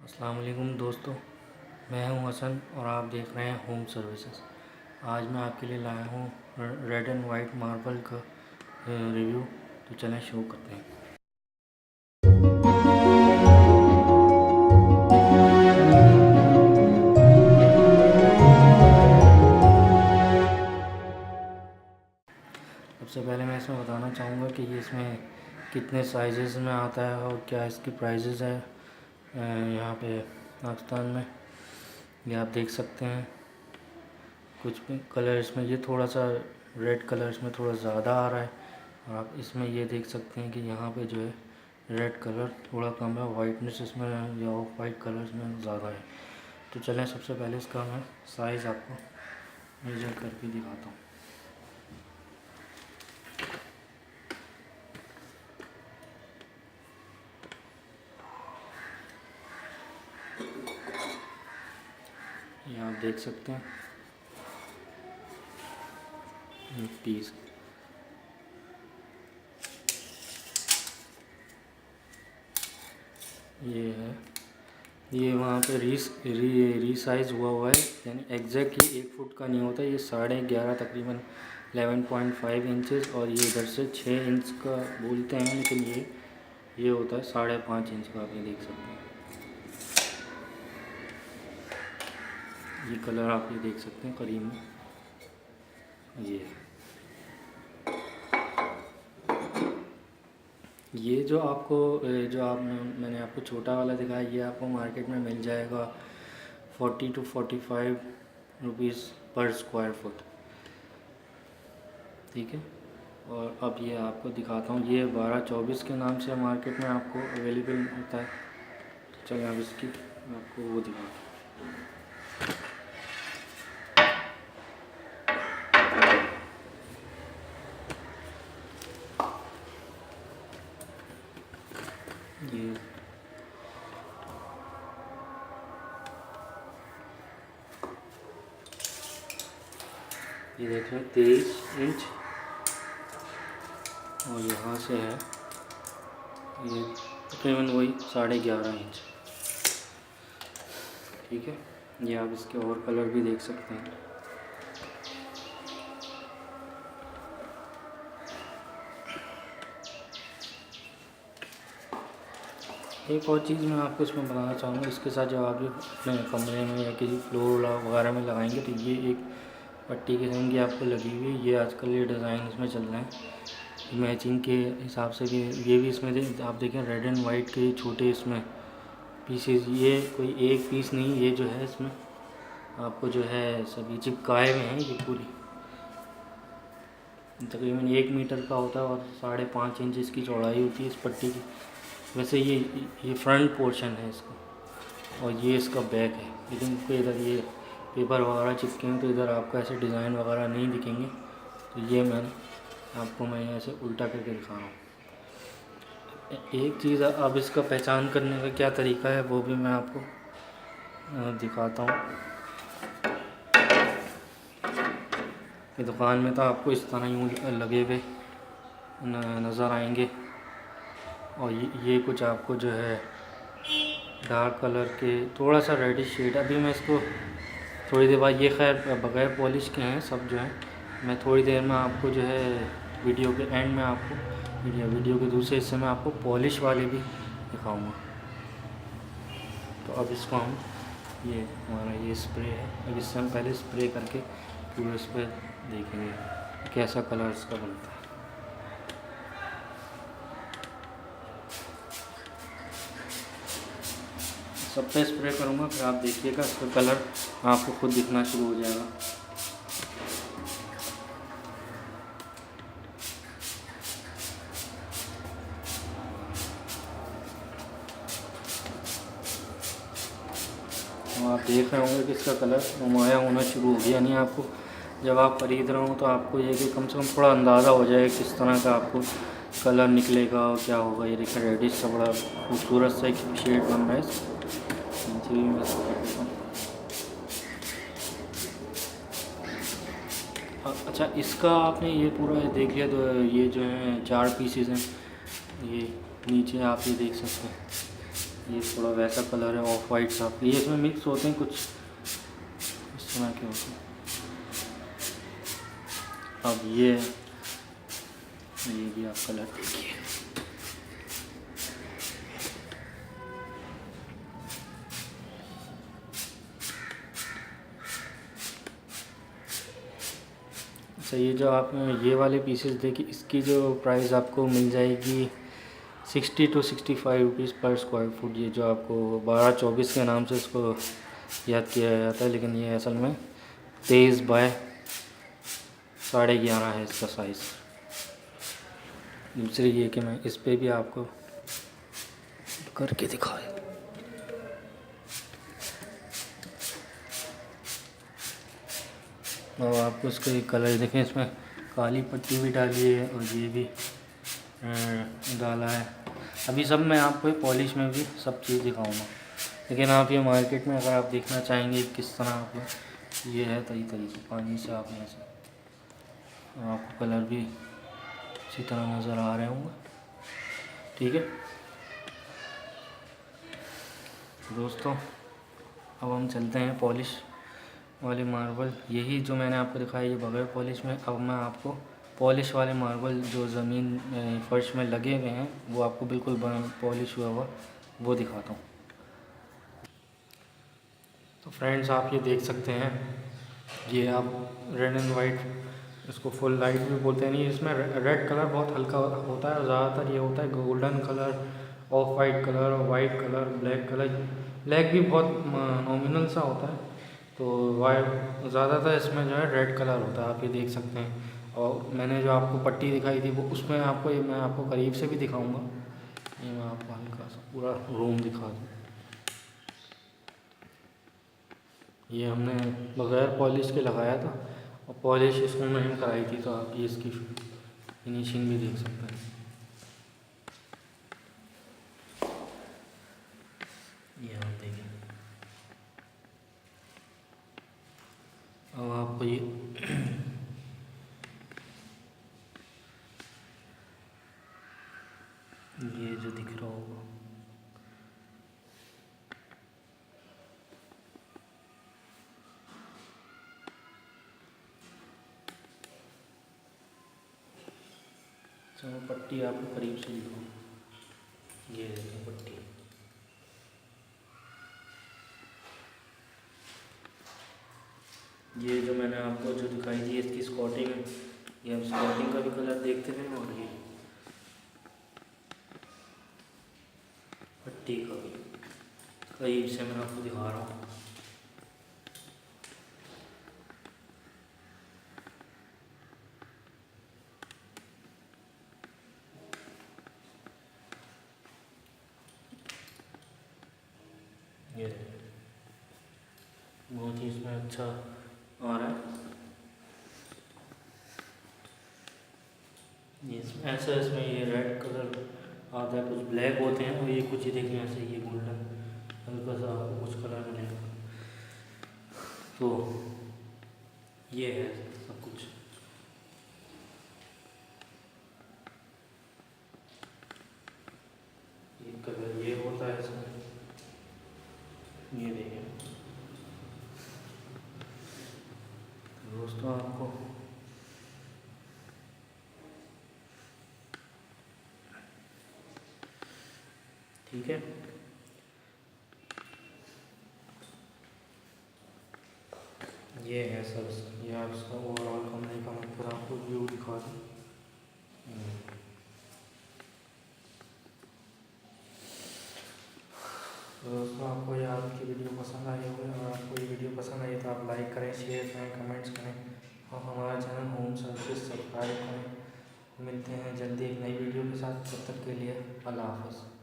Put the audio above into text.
अस्सलाम वालेकुम दोस्तों, मैं हूं हसन और आप देख रहे हैं होम सर्विसेज। आज मैं आपके लिए लाया हूं रेड एंड वाइट मार्बल का रिव्यू। तो चलें शुरू करते हैं। सबसे पहले मैं इसमें बताना चाहूँगा कि ये इसमें कितने साइजेस में आता है और क्या इसकी प्राइजेज़ है यहाँ पे पाकिस्तान में। ये आप देख सकते हैं कुछ भी कलर इसमें, ये थोड़ा सा रेड कलर इसमें थोड़ा ज़्यादा आ रहा है और आप इसमें ये देख सकते हैं कि यहाँ पे जो है रेड कलर थोड़ा कम है, वाइटनेस इसमें या ऑफ वाइट कलर इसमें ज़्यादा है। तो चलें सबसे पहले इसका मैं साइज़ आपको मेजर करके दिखाता हूँ। ये आप देख सकते हैं पीस, ये है, ये वहाँ पे रीसाइज हुआ है, यानी एग्जैक्ट ही 1 फुट का नहीं होता, ये 11.5 तकरीबन 11.5 इंचज़ और ये इधर से 6 इंच का बोलते हैं, लेकिन ये होता है 5.5 इंच का। आप ये देख सकते हैं, ये कलर आप ये देख सकते हैं करीब में। ये जो आपको मैंने आपको छोटा वाला दिखाया, ये आपको मार्केट में मिल जाएगा 40 to 45 रुपीज़ पर स्क्वायर फुट, ठीक है। और अब ये आपको दिखाता हूँ, ये 1224 के नाम से मार्केट में आपको अवेलेबल होता है। तो चलिए अब इसकी आपको वो दिखाता हूँ। ये देख रहे हैं 23 इंच और यहाँ से है ये तकरीबन वही 11.5 इंच, ठीक है। ये आप इसके और कलर भी देख सकते हैं। एक और चीज़ मैं आपको इसमें बताना चाहूँगा, इसके साथ जब आप अपने कमरे में या किसी फ्लोर वगैरह में लगाएंगे तो ये एक पट्टी किस्म की आपको लगी हुई है। ये आजकल ये डिज़ाइन इसमें चल रहे हैं मैचिंग के हिसाब से कि ये भी इसमें आप देखें रेड एंड वाइट के छोटे इसमें पीसेस, ये कोई एक पीस नहीं, ये जो है इसमें आपको जो है सभी चिपकाए हुए हैं। ये पूरी तकरीबन 1 मीटर का होता है और 5.5 इंच इसकी चौड़ाई होती है इस पट्टी की। वैसे ये फ्रंट पोर्शन है इसका और ये इसका बैक है, लेकिन इसके इधर ये पेपर वगैरह चिपके हैं तो इधर आपको ऐसे डिज़ाइन वगैरह नहीं दिखेंगे। तो ये मैं ऐसे उल्टा करके दिखा रहा हूँ। एक चीज़ अब इसका पहचान करने का क्या तरीका है वो भी मैं आपको दिखाता हूँ। कि दुकान में तो आपको इस तरह यूँ लगे हुए नज़र आएंगे और ये कुछ आपको जो है डार्क कलर के थोड़ा सा रेडिश शेड। अभी मैं इसको थोड़ी देर बाद, ये खैर बग़ैर पॉलिश के हैं सब जो है, मैं थोड़ी देर में आपको जो है वीडियो के एंड में आपको वीडियो के दूसरे हिस्से में आपको पॉलिश वाले भी दिखाऊंगा। तो अब इसको हम ये हमारा ये स्प्रे है, अब इससे हम पहले स्प्रे करके पूरे इस पर देखेंगे कैसा कलर इसका बनता है। सब पे स्प्रे करूँगा, फिर आप देखिएगा इसका कलर आपको खुद दिखना शुरू हो जाएगा। तो आप देख रहे होंगे कि इसका कलर नुमाया होना शुरू हो गया। नहीं, आपको जब आप खरीद रहे हो तो आपको ये कि कम से कम थोड़ा अंदाज़ा हो जाए किस तरह का आपको कलर निकलेगा और क्या होगा। ये देखिए रेडिश सा बड़ा खूबसूरत सा एक शेड बन रहा है। नीचे भी मैं इसको कर देता हूँ। अच्छा, इसका आपने ये पूरा देख लिया तो ये जो है 4 पीसेस हैं, ये नीचे आप ये देख सकते हैं ये थोड़ा वैसा कलर है ऑफ वाइट सा, ये इसमें मिक्स होते हैं कुछ इस तरह के होते हैं। अब ये भी आप कलर देखिए, अच्छा ये जो आप ये वाले पीसेस देखिए, इसकी जो प्राइस आपको मिल जाएगी 60 to 65 रुपीज़ पर स्क्वायर फुट। ये जो आपको 12-24 के नाम से इसको याद किया जाता है, लेकिन ये असल में 23 बाय 11.5 है इसका साइज़। दूसरी ये कि मैं इस पे भी आपको करके दिखाया, और आपको इसका ये कलर देखें, इसमें काली पट्टी भी डाली है और ये भी डाला है। अभी सब मैं आपको पॉलिश में भी सब चीज़ दिखाऊंगा, लेकिन आप ये मार्केट में अगर आप देखना चाहेंगे किस तरह आप, ये है तरीके पानी से आप यहाँ से आपको कलर भी इसी तरह नज़र आ रहे होंगे। ठीक है दोस्तों, अब हम चलते हैं पॉलिश वाले मार्बल। यही जो मैंने आपको दिखाया ये बगैर पॉलिश में। अब मैं आपको पॉलिश वाले मार्बल जो ज़मीन फर्श में लगे हुए हैं वो आपको बिल्कुल पॉलिश हुआ वो दिखाता हूँ। तो फ्रेंड्स आप ये देख सकते हैं, ये आप रेड एंड वाइट, इसको फुल लाइट भी बोलते हैं। नहीं, इसमें रेड कलर बहुत हल्का होता है और ज़्यादातर ये होता है golden colour, off white colour और white colour, black colour. Black भी बहुत नॉमिनल सा होता है, तो वाइट ज़्यादातर इसमें जो है रेड कलर होता है, आप ये देख सकते हैं। और मैंने जो आपको पट्टी दिखाई थी वो उसमें आपको ये मैं आपको करीब से भी दिखाऊंगा। ये मैं आपको हल्का सा पूरा रूम दिखा दूँ। ये हमने बगैर पॉलिश के लगाया था और पॉलिश इसको मैंने कराई थी, तो आप ये इसकी फिनिशिंग भी देख सकते हैं। ये आप देखें, अब आपको ये जो दिख रहा होगा, चलो पट्टी आपको करीब से दिखाऊँ। ये देखो पट्टी, ये जो मैंने आपको जो दिखाई थी इसकी स्कॉटिंग, ये हम स्कॉटिंग का भी कलर देखते हैं और ये पट्टी का भी करीब से मैं आपको दिखा रहा हूँ। ये बहुत ही इसमें अच्छा आ रहा है। ये इसमें ये रेड कलर आता है, कुछ ब्लैक होते हैं और ये कुछ ही देखिए ऐसे ये गोल्डन हल्का सा आपको कुछ कलर मिलेगा। तो ये है सब कुछ। ये कलर ये होता है इसमें, ये देखिए दोस्तों आपको ठीक है। ये है सर, ये आप इसका ओवरऑल कमरे का मैं फिर आपको व्यू दिखा दूँ। तो दोस्तों आपको ये आज की वीडियो पसंद आई होगी, अगर आपको ये वीडियो पसंद आई तो आप लाइक करें, शेयर करें, कमेंट्स करें और हमारा चैनल होम सर्विस सब्सक्राइब करें। मिलते हैं जल्दी एक नई वीडियो के साथ, तब तक के लिए अल्लाह हाफ़िज़।